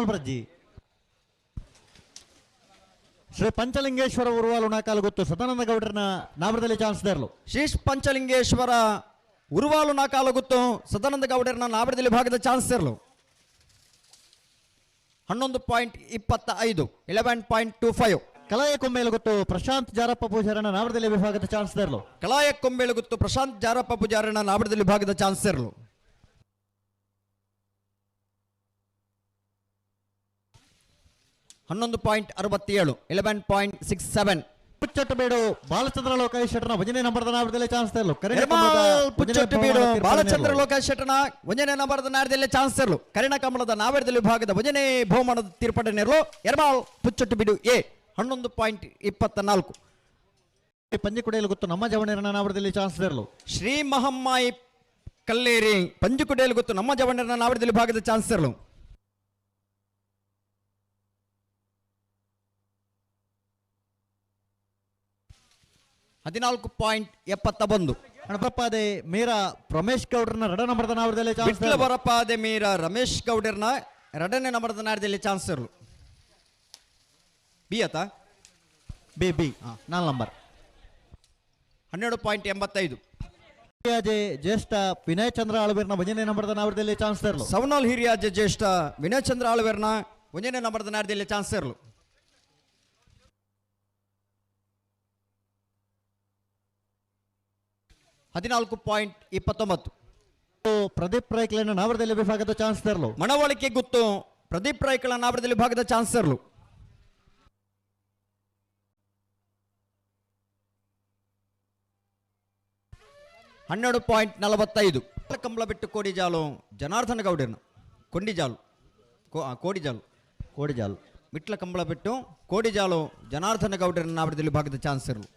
ಬ್ರಜ್ಜಿ ಶ್ರೀ ಪಂಚಲಿಂಗೇಶ್ವರ ಉರುವಾಲು ನಾಕಾಲು ಗೊತ್ತು ಸದಾನಂದ ಗೌಡರನ ನಾಮದಲ್ಲಿ ಚಾನ್ಸ್ ದೇರ್ಲು ಶ್ರೀ ಪಂಚಲಿಂಗೇಶ್ವರ ಉರುವಾಲು ನಾಕಾಲು ಗೊತ್ತು ಸದಾನಂದ ಗೌಡರನ ನಾಮದಲ್ಲಿ ಭಾಗದ ಚಾನ್ಸ್ ಇರಲು 11.25 11.25 ಕಲಾಯ ಕೊಂಬೇಲು ಗೊತ್ತು ಪ್ರಶಾಂತ್ ಜಾರಪ್ಪ ಪೂಜಾರನ ನಾಮದಲ್ಲಿ ವಿಭಾಗದ ಚಾನ್ಸ್ ದೇರ್ಲು ಕಲಾಯ ಕೊಂಬೇಲು ಗೊತ್ತು ಪ್ರಶಾಂತ್ ಜಾರಪ್ಪ ಪೂಜಾರನ ನಾಮದಲ್ಲಿ ಭಾಗದ ಚಾನ್ಸ್ ಇರಲು 11.67 11.67 ಪುಚ್ಚಟ್ಟಬೇಡು ಬಾಲಚಂದ್ರ ಲೋಕಾಯ್ ಶೆಟ್ಟರ್ನ ಒಂದನೇ ನಂಬರ್ದ ನಾಮದಲ್ಲಿ ಚಾನ್ಸ್ ದೇರ್ಲು ಪುಚ್ಚಟ್ಟಬೇಡು ಬಾಲಚಂದ್ರ ಲೋಕಾಯ್ ಶೆಟ್ಟರ್ನ ಒಂದನೇ ನಂಬರ್ದ ನಾಮದಲ್ಲಿ ಚಾನ್ಸ್ ಇರಲು ಕರಿಣ ಕಮಲದ ನಾಮದಲ್ಲಿ ವಿಭಾಗದ ಒಂದನೇ ಬಹುಮಾನದ ತೀರ್ಪಡೆ ನೆರಲು ಎರ್ಮಾಳ್ ಪುಚ್ಚಟ್ಟಬೇಡು ಎ 11.24 ಪಂಜಿಕುಡಿಯಲ್ಲಿ ಗೊತ್ತು ನಮ್ಮ ಜವಣರನ ನಾಮದಲ್ಲಿ ಚಾನ್ಸ್ ದೇರ್ಲು ಶ್ರೀ ಮಹಮ್ಮಾಯಿ ಕಲ್ಲೇರಿ ಪಂಜಿಕುಡಿಯಲ್ಲಿ ಗೊತ್ತು ನಮ್ಮ ಜವಣರನ ನಾಮದಲ್ಲಿ ಭಾಗದ ಚಾನ್ಸ್ ಇರಲು 14.71 ಗಣಪಪ್ಪಾದೆ ಮೀರಾ ರಮೇಶ್ ಗೌಡ್ರನ ಎರಡ ನಂಬರ್ದ ನಾಮದಲ್ಲಿ ಚಾನ್ಸ್ ಬರಪ್ಪಾದೆ ಮೀರಾ ರಮೇಶ್ ಗೌಡರ್ನ ಎರಡನೇ ನಂಬರ್ದ ನಾಮದಲ್ಲಿ ಚಾನ್ಸ್ ಇರಲು ಬಿ ಆತ ಬಿ ಬಿ 4 ನಂಬರ್ 12.85 ಜ್ಯೇಷ್ಠ ವಿನಯ್ ಚಂದ್ರ ಆಳ್ವೇರ್ನ ಒಂದನೇ ನಂಬರ್ದ ನಾಮದಲ್ಲಿ ಚಾನ್ಸ್ ದೇರ್ಲು ಸವನಾಲ್ ಹಿರಿಯ ಜ್ಯೇಷ್ಠ ವಿನಯ್ ಚಂದ್ರ ಆಳ್ವೇರ್ನ ಒಂದನೇ ನಂಬರ್ದ ನಾಮದಲ್ಲಿ ಚಾನ್ಸ್ ಇರಲು 14.29 ಪ್ರದೀಪ್ ರೈಕ್ಲನ ನಾವರದಲ್ಲಿ ವಿಭಾಗದ ಚಾನ್ಸ್ ದೇರ್ಲು ಮನವೊಳಿಕೆ ಗುತ್ತು ಪ್ರದೀಪ್ ರೈಕ್ಲ ನಾವರದಲ್ಲಿ ಭಾಗದ ಚಾನ್ಸ್ ಇರಲು 12.45 ಕಂಬಳ ಬಿಟ್ಟು ಕೋಡಿಜಾಲು ಜನಾರ್ದನ ಗೌಡರ್ನ ಕೊಂಡಿಜಾಲು ಕೋಡಿಜಾಲು ಮಿಟ್ಲ ಕಂಬಳ ಬಿಟ್ಟು ಕೋಡಿಜಾಲು ಜನಾರ್ದನ ಗೌಡರನ ನಾವರದಲ್ಲಿ ಭಾಗದ ಚಾನ್ಸ್ ಇರಲು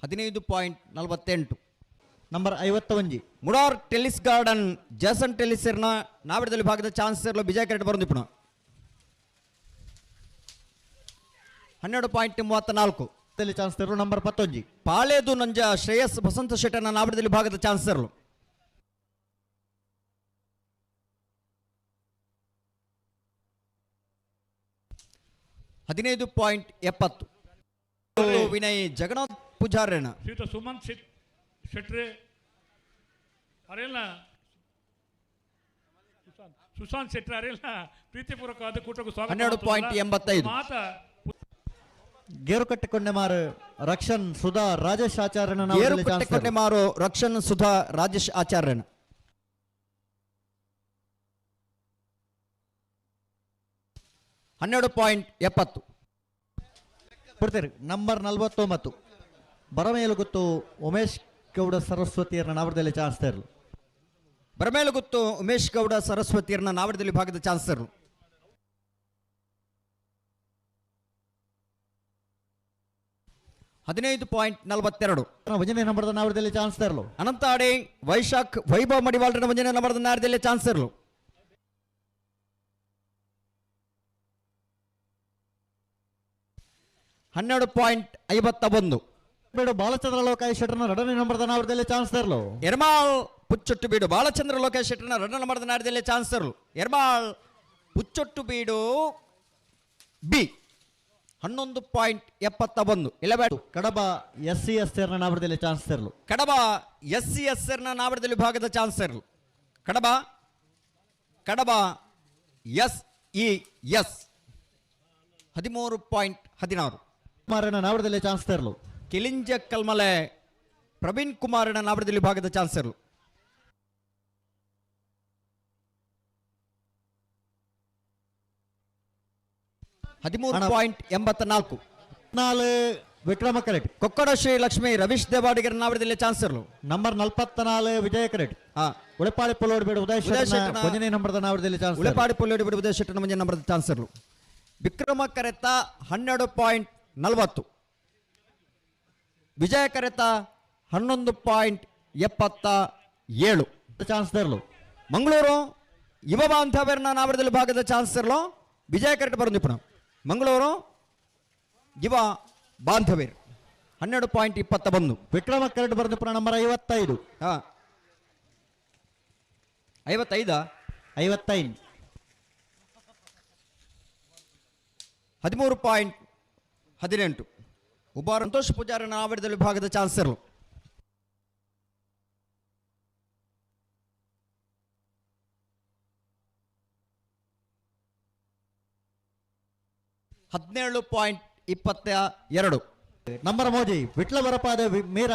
15.48 ನಂಬರ್ 51 ಮುಡಾರ್ ಟೆಲಿಸ್ ಗಾರ್ಡನ್ ಜಾಸನ್ ಟೆಲಿಸರ್ನ ನಾವರದಲ್ಲಿ ಭಾಗದ ಚಾನ್ಸ್ ಇರಲು ಬಿಜಯ ಕರೆಕ್ಟ್ ಬರೋದಿಪ್ಪಣ 12.34 ಚಾನ್ಸ್ ಇರಲು ನಂಬರ್ 11 ಪಾಲೇದು ನಂಜ ಶ್ರೇಯಸ್ ಬಸಂತ ಶೆಟ್ಟನ ನಾವರದಲ್ಲಿ ಭಾಗದ ಚಾನ್ಸ್ ಇರಲು 15.70 ವಿನಯ್ ಜಗನ್ನಾಥ್ ಪೂಜಾರನ ಸುಮಂತ್ ಶೆಟ್ರೆ ಅರೆಲ್ಲ ಸುಶಾಂತ್ ಶೆಟ್ರೆ ಅರೆಲ್ಲ ಪ್ರೀತಿಪೂರ್ವಕವಾದ ಕೂಟಕ್ಕೂ ಸ್ವಾಗತ 12.85 ಗೇರು ಕಟ್ಟಿಕೊಂಡೆ ಮಾರು ರಕ್ಷನ್ ಸುಧಾ ರಾಜೇಶ್ ಆಚಾರ್ಯನ ಗೇರು ಕಟ್ಟಿಕೊಂಡೆ ಮಾರು ರಕ್ಷನ್ ಸುಧಾ ರಾಜೇಶ್ ಆಚಾರ್ಯನ 12.70 ಕೊಡ್ತೀರಿ ನಂಬರ್ 49 ಬರಮೇಲು ಗೊತ್ತು ಉಮೇಶ್ ಗೌಡ ಸರಸ್ವತಿಯರನ್ನ ನಾವರದಲ್ಲಿ ಚಾನ್ಸ್ ತರಲು ಬರಮೇಲು ಗೊತ್ತು ಉಮೇಶ್ ಗೌಡ ಸರಸ್ವತಿಯರನ್ನ ನಾವರದಲ್ಲಿ ಭಾಗದ ಚಾನ್ಸ್ ತರಲು 15.42 ಒಂದನೇ ನಂಬರ್ದ ನಾವರದಲ್ಲಿ ಚಾನ್ಸ್ ತರಲು ಅನಂತಾಡೆ ವೈಶಾಖ್ ವೈಭವ್ ಮಡಿವಾಳರನ್ನ ಒಂದನೇ ನಂಬರ್ದ ನಾವರದಲ್ಲಿ ಚಾನ್ಸ್ ತರಲು 12.51 ಬೇಡು ಬಾಲಚಂದ್ರ ಲೋಕಾಯ್ ಶೆಟ್ಟರ್ನ ಎರಡನೇ ನಂಬರ್ದ ನಾವರದಲ್ಲಿ ಚಾನ್ಸ್ ತರಲು ಎರ್ಮಾಳ್ ಪುಚ್ಚೊಟ್ಟು ಬೀಡು ಬಾಲಚಂದ್ರ ಲೋಕೇಶ್ ಶೆಟ್ಟರ್ನ ಎರಡನೇ ನಂಬರ್ದ ನಾವರದಲ್ಲಿ ಚಾನ್ಸ್ ತರಲು ಎರ್ಮಾಳ್ ಪುಚ್ಚೊಟ್ಟು ಬೀಡು ಬಿ 11.71 11 ಕಡಬ SCS ನಾವರದಲ್ಲಿ ಚಾನ್ಸ್ ತರಲು ಕಡಬ SCS ನಾವರದಲ್ಲಿ ಭಾಗದ ಚಾನ್ಸ್ ತರಲು ಕಡಬ SES 13.16 ಕುಮಾರನ ನಾವರದಲ್ಲಿ ಚಾನ್ಸ್ ತರಲು ಕಿಲಿಂಜ ಕಲ್ಮಲೆ ಪ್ರವೀಣ್ ಕುಮಾರನ ನಾವರದಲ್ಲಿ ಭಾಗದ ಚಾನ್ಸ್ ತರಲು 13.84 ವಿಕ್ರಮ ಕರೆಟ್ ಕೊಕ್ಕಡ ಶ್ರೀ ಲಕ್ಷ್ಮಿ ರವೀಶ್ ದೇವಾಡಿಗರ ನಾವರದಲ್ಲಿ ಚಾನ್ಸ್ ತರಲು ನಂಬರ್ 44 ವಿಜಯ ಕರೆಟ್ ಉಳಿಪಾಡಿ ಪುಲ್ಲೋಡಿ ಬಿಡು ಉದಯ್ ಶೆಟ್ಟರ್ನ ಒಂದನೇ ನಂಬರ್ದ ನಾವರದಲ್ಲಿ ಚಾನ್ಸ್ ಉಳಿಪಾಡಿ ಪುಲ್ಲೋಡಿ ಬಿಡು ಉದಯ್ ಶೆಟ್ಟರ್ನ ಒಂದನೇ ನಂಬರ್ದ ಚಾನ್ಸ್ ತರಲು ವಿಕ್ರಮ ಕರೆತ 12.40 ವಿಜಯ ಕರೆತ 11.77 ಚಾನ್ಸ್ ತರಲು ಮಂಗಳೂರು ಯುವ ಬಾಂಧವ್ಯರನ್ನ ನಾವರದಲ್ಲಿ ಭಾಗದ ಚಾನ್ಸ್ ತರಲು ವಿಜಯ ಕರೆಕ್ಟ್ ಬರೋದಿಪ್ಪಣ ಮಂಗಳೂರು ಯುವ ಬಾಂಧವ್ಯರು 12.21 ವಿಕ್ರಮ ಕರೆಕ್ಟ್ ಬರೋದಿಪ್ಪಣ ನಂಬರ್ 55 55 13.18 ಉಬಾರ್ ಸಂತೋಷ್ ಪೂಜಾರನ ಆವರಣದ ವಿಭಾಗದ ಚಾನ್ಸಲರ್ 17.22 ನಂಬರ್ ಮೋಜಿ ವಿಟ್ಲ ಬರಪಾದ ಮೀರ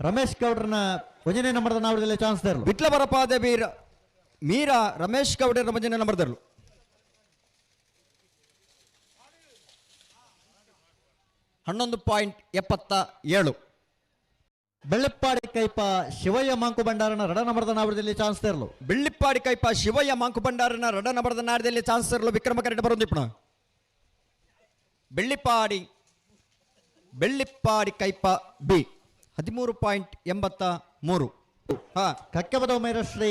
ರಮೇಶ್ ಗೌಡ್ರನ 1ನೇ ನಂಬರ್ದ ನಾವಡದಲ್ಲಿ ಚಾನ್ಸ್ ತರಲು ವಿಟ್ಲ ಬರಪಾದ ಮೀರಾ ರಮೇಶ್ ಗೌಡರ 1ನೇ ನಂಬರ್ದರ್ಲು 11.77 ಬೆಳ್ಳಿಪ್ಪಾಡಿ ಕೈಪ ಶಿವಯ್ಯ ಮಾಂಕು ಭಂಡಾರನ 2 ನಂಬರ್ದ ನಾವಡದಲ್ಲಿ ಚಾನ್ಸ್ ತರಲು ಬೆಳ್ಳಿಪ್ಪಾಡಿ ಕೈಪ ಶಿವಯ್ಯ ಮಾಂಕು ಭಂಡಾರನ 2 ನಂಬರ್ದ ನಾಡದಲ್ಲಿ ಚಾನ್ಸ್ ತರಲು ವಿಕ್ರಮ ಕರೆಕ್ಟ್ ಬರೋದಿಪ್ಪಣ ಬೆಳ್ಳಿಪ್ಪಾಡಿ ಕೈಪ ಬಿ 13.83 ಕಕ್ಕೆಬದ ಮೇರ ಶ್ರೀ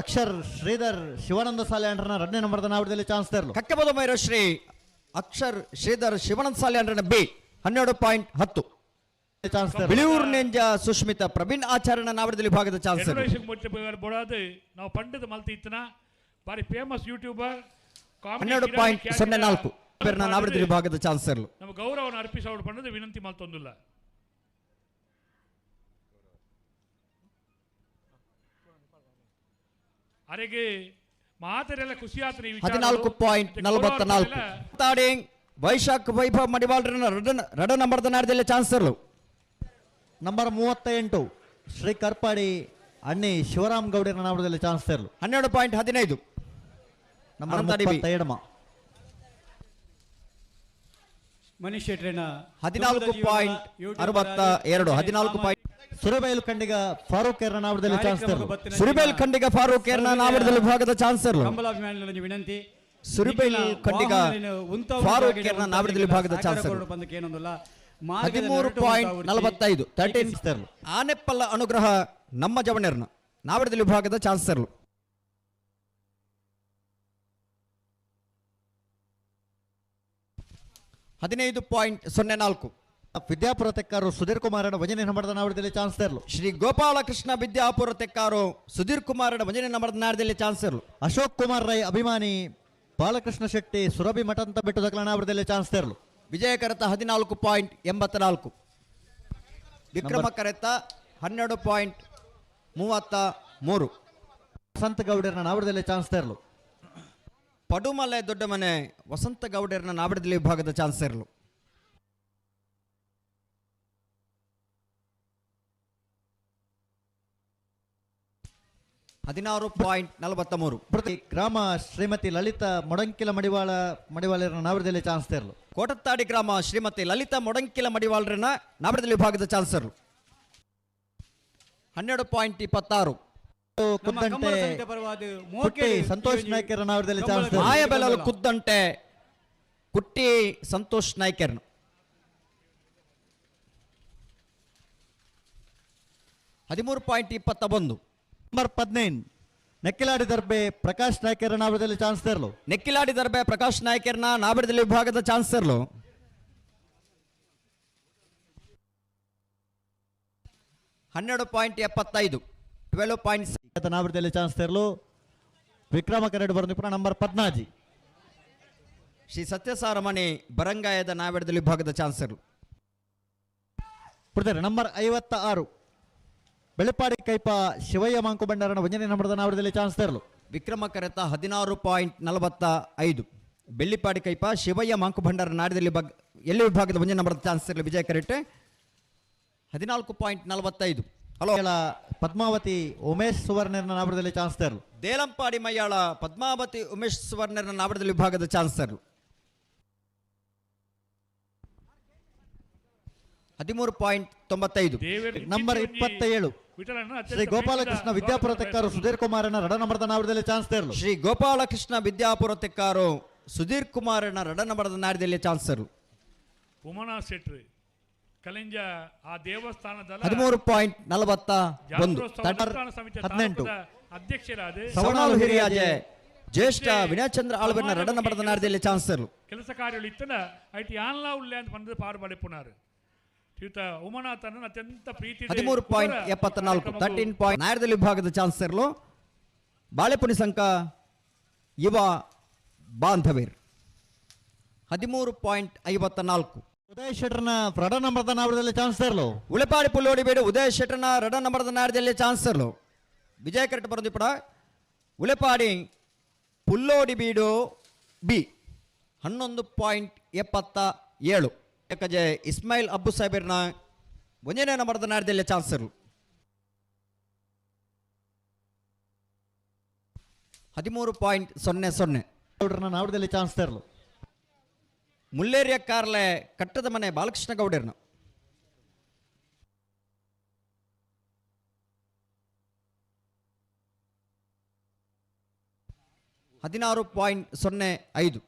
ಅಕ್ಷರ್ ಶ್ರೀಧರ್ ಶಿವಾನಂದ ಸಾಲ್ಯಾಂಡ್ರನ 2ನೇ ನಂಬರ್ದ ನಾವಡದಲ್ಲಿ ಚಾನ್ಸ್ ತರಲು ಕಕ್ಕೆಬದ ಮೇರ ಶ್ರೀ ಅಕ್ಷರ್ ಶ್ರೀಧರ್ ಶಿವಾನಂದ ಸಾಲ್ಯಾಂಡ್ರನ ಬಿ 12.10 ಚಾನ್ಸ್ ತರಲು ಬಿಳಿಯೂರು ನೆಂಜ ಸುಷ್ಮಿತಾ ಪ್ರವೀಣ್ ಆಚಾರ್ಯನ ನಾವಡದಲ್ಲಿ ವಿಭಾಗದ ಚಾನ್ಸ್ ಬೋಡಾದು ನಾವು ಪಂಡದ ಮಲ್ತಿ ಇತ್ತನ ಬಾರಿ ಫೇಮಸ್ ಯೂಟ್ಯೂಬರ್ 12.04 పేరున నావడది విభాగದ ಚಾನ್ಸಲರ್ ನಮ್ಮ ಗೌರವವನ್ನು ಅರ್ಪಿಸೋಡು ಪಂಡದ ವಿನಂತಿ ಮಲ್ತೊಂದಿಲ್ಲ ಅರೆಗೆ ಮಾತರೆಲ್ಲ ಖುಷಿಯಾತನ ಈ ವಿಚಾರ 14.44 ತಾಡಿಂಗ್ ವೈಶಾಖ್ ವೈಭವ್ ಮಡಿವಾಳರನ್ನ 2 ನಂಬರ್ದ ನಾಡದಲ್ಲಿ ಚಾನ್ಸಲರ್ ನಂಬರ್ 38 ಶ್ರೀ ಕರ್ಪಾಡಿ ಅಣ್ಣಿ ಶಿವರಾಮ್ ಗೌಡರ ನಾವಡದಲ್ಲಿ ಚಾನ್ಸ್ ತರಲು 12.15 ನಂಬರ್ 32 ಮನೀಶ್ ಶೆಟ್ರೇನ 14.62 ಸುರಬೈಲು ಖಂಡಿಗ ಫಾರೂಕ್ ಏರ್ನ ನಾವಡದಲ್ಲಿ ಚಾನ್ಸ್ ತರಲು ಸುರಿಬೇಲ್ ಖಂಡಿಗ ಫಾರೂಕ್ ಏರ್ನ ನಾವಡದಲ್ಲಿ ವಿಭಾಗದ ಚಾನ್ಸಲರ್ ಕಂಬಲಾಭಿಮಾನಿಗಳ ವಿನಂತಿ ಸುರಿಬೇಲ್ ಖಂಡಿಗ ಫಾರೂಕ್ ಏರ್ನ ನಾವಡದಲ್ಲಿ ವಿಭಾಗದ ಚಾನ್ಸಲರ್ 13.45 13 ಆನೆಪ್ಪಲ್ಲ ಅನುಗ್ರಹ ನಮ್ಮ ಜವಣರ್ನ ನಾವಡದಲ್ಲಿ ವಿಭಾಗದ ಚಾನ್ಸಲರ್ 15.04 ವಿದ್ಯಾಪುರ ತೆಕ್ಕಾರು ಸುಧೀರ್ ಕುಮಾರನ 1ನೇ ನಂಬರ್ದ ನಾವಡದಲ್ಲಿ ಚಾನ್ಸ್ ತರಲು ಶ್ರೀ ಗೋಪಾಲಕೃಷ್ಣ ವಿದ್ಯಾಪುರ ತೆಕ್ಕಾರು ಸುಧೀರ್ ಕುಮಾರನ 1ನೇ ನಂಬರ್ದ ನಾಡದಲ್ಲಿ ಚಾನ್ಸಲರ್ ಅಶೋಕ್ ಕುಮಾರ್ ರೈ ಅಭಿಮಾನಿ ಬಾಲಕೃಷ್ಣ ಶೆಟ್ಟಿ ಸುರಭಿ ಮಠಂತ ಬೆಟ್ಟದ ನಾವಡದಲ್ಲಿ ಚಾನ್ಸ್ ತರಲು ವಿಜಯ ಕರೆತ 14.84 ವಿಕ್ರಮ ಕರೆತ 12.33 ವಸಂತ ಗೌಡರನ ನಾವಡದಲ್ಲಿ ಚಾನ್ಸ್ ತರಲು ಪಡುಮಲೆ ದೊಡ್ಡ ಮನೆ ವಸಂತ ಗೌಡರನ ನಾವಡದಲ್ಲಿ ವಿಭಾಗದ ಚಾನ್ಸಲರ್ 16.43 ಪ್ರತಿ ಗ್ರಾಮ ಶ್ರೀಮತಿ ಲಲಿತಾ ಮೊಡಂಕಿಲ ಮಡಿವಾಳರನ ನಾವಡದಲ್ಲಿ ಚಾನ್ಸ್ ತರಲು ಕೋಟತ್ತಾಡಿ ಗ್ರಾಮ ಶ್ರೀಮತಿ ಲಲಿತಾ ಮೊಡಂಕಿಲ ಮಡಿವಾಳರನ ನಾವಡದಲ್ಲಿ ವಿಭಾಗದ ಚಾನ್ಸಲರ್ 12.26 ಕುದ್ದಂಟೆ ಕುಟ್ಟಿ ಸಂತೋಷ್ ನಾಯ್ಕರ ನಾವಡದಲ್ಲಿ ಚಾನ್ಸ್ ತರಲು ಮಾಯಬೆಲಲು ಕುದ್ದಂಟೆ ಕುಟ್ಟಿ ಸಂತೋಷ್ ನಾಯ್ಕರ್ನ 13.21 ನಂಬರ್ 15 ನೆಕ್ಕಿಲಾಡಿ ದರ್ಬೆ ಪ್ರಕಾಶ್ ನಾಯ್ಕರ ನಾವಡದಲ್ಲಿ ಚಾನ್ಸ್ ತರಲು ನೆಕ್ಕಿಲಾಡಿ ದರ್ಬೆ ಪ್ರಕಾಶ್ ನಾಯ್ಕರ್ನ ನಾವಡದಲ್ಲಿ ವಿಭಾಗದ ಚಾನ್ಸಲರ್ 12.75 12.6 ನಾವಡದಲ್ಲಿ ಚಾನ್ಸ್ ತರಲು ವಿಕ್ರಮ ಕರೆಡ್ ಬರೆದಿಪ್ಪನ ನಂಬರ್ 14 ಶ್ರೀ ಸತ್ಯಸಾರಮಣಿ ಬರಂಗಾಯದ ನಾವಡದಲ್ಲಿ ವಿಭಾಗದ ಚಾನ್ಸಲರ್ ನಂಬರ್ 56 ಬೆಳಪಾಡಿ ಕೈಪ ಶಿವಯ್ಯ ಮಾಂಕು ಭಂಡಾರನ 1ನೇ ನಂಬರ್ದ ನಾವಡದಲ್ಲಿ ಚಾನ್ಸ್ ತರಲು ವಿಕ್ರಮ ಕರೆತ 16.45 ಬೆಳ್ಳಿಪಾಡಿ ಕೈಪ ಶಿವಯ್ಯ ಮಾಂಕು ಭಂಡಾರ ನಾಡದಲ್ಲಿ ಎಲ್ಲಿ ವಿಭಾಗದ 1ನೇ ನಂಬರ್ದ ಚಾನ್ಸಲರ್ ವಿಜಯ ಕರೆಟ್ 14.45 ಹಲೋ ಪದ್ಮಾವತಿ ಉಮೇಶ್ ಸುವರ್ಣನ ನಾವಡದಲ್ಲಿ ಚಾನ್ಸ್ ತರಲು ದೇಲಂಪಾಡಿ ಮಯ್ಯಾಳ ಪದ್ಮಾವತಿ ಉಮೇಶ್ ಸುವರ್ಣನ ನಾವಡದಲ್ಲಿ ವಿಭಾಗದ ಚಾನ್ಸಲರ್ 13.95 ನಂಬರ್ 27 ಶ್ರೀ ಗೋಪಾಲಕೃಷ್ಣ ವಿದ್ಯಾಪುರ ತೆಕ್ಕಾರು ಸುಧೀರ್ ಕುಮಾರನ 2 ನಂಬರ್ದ ನಾವಡದಲ್ಲಿ ಚಾನ್ಸ್ ತರಲು ಶ್ರೀ ಗೋಪಾಲಕೃಷ್ಣ ವಿದ್ಯಾಪುರ ತೆಕ್ಕಾರು ಸುಧೀರ್ ಕುಮಾರನ 2 ನಂಬರ್ದ ನಾಡದಲ್ಲಿ ಚಾನ್ಸಲರ್ ಉಮನಾ ಶೆಟ್ರಿ ಕಲಿಂಜ ಆ ದೇವಸ್ಥಾನದ 13.41 ಅಧ್ಯಕ್ಷರಾದ ಸವಣಾಲು ಹಿರಿಯಾಜೆ ಜ್ಯೇಷ್ಠ ವಿನಯಚಂದ್ರ ಆಳ್ವರ್ನ 2 ನಂಬರ್ದ ನಾಡದಲ್ಲಿ ಚಾನ್ಸಲರ್ ಕೆಲಸ ಕಾರ್ಯಗಳು ಇತ್ತನ ಐಟಿ ಆನ್ಲಾ ಉಳ್ಳೆ ಅಂತ ಬಂದು ಪಾರುಪಡಿಪುನಾರು ಉಮನಾಥನ ಅತ್ಯಂತ ಪ್ರೀತಿ 13.74 13. ನಾಯರದಲ್ಲಿ ವಿಭಾಗದ ಚಾನ್ಸಲರ್ ಬಾಳೆಪುಣಿ ಸಂಘ ಯುವ ಬಾಂಧವೇರ್ 13.54. ಉದಯ್ ಶೆಟ್ಟರ್ನ ರಡ ನಂಬರ್ದ ನಾವದಲ್ಲಿ ಚಾನ್ಸ್ ತರಲು ಉಳೆಪಾಡಿ ಪುಲ್ಲೋಡಿ ಬೇಡು ಉದಯ್ ಶೆಟ್ಟರ್ನ ರಡ ನಂಬರ್ದ ನಾಡ್ದಲ್ಲಿ ಚಾನ್ಸ್ ತರಲು ವಿಜಯ್ ಕರೆಕ್ಟ್ ಬರೋದು ಇಪ್ಪಡ ಉಳೆಪಾಡಿ ಪುಲ್ಲೋಡಿ ಬೀಡು ಬಿ 11.77. ಯಾಕಂದ್ರೆ ಇಸ್ಮಾಯಿಲ್ ಅಬ್ಬು ಸಾಹೇಬ್ರನ್ನ ಒಂದನೇ ನಂಬರ್ದ ನಾಡ್ದಲ್ಲಿ ಚಾನ್ಸ್ ತರಲು 13.00. ಗೌಡ್ರನ್ನ ನಾವದಲ್ಲಿ ಚಾನ್ಸ್ ತರಲು ಮುಲ್ಲೇರಿಯ ಕಾರ್ಲೆ ಕಟ್ಟದ ಮನೆ ಬಾಲಕೃಷ್ಣ ಗೌಡರ್ನ 16.05.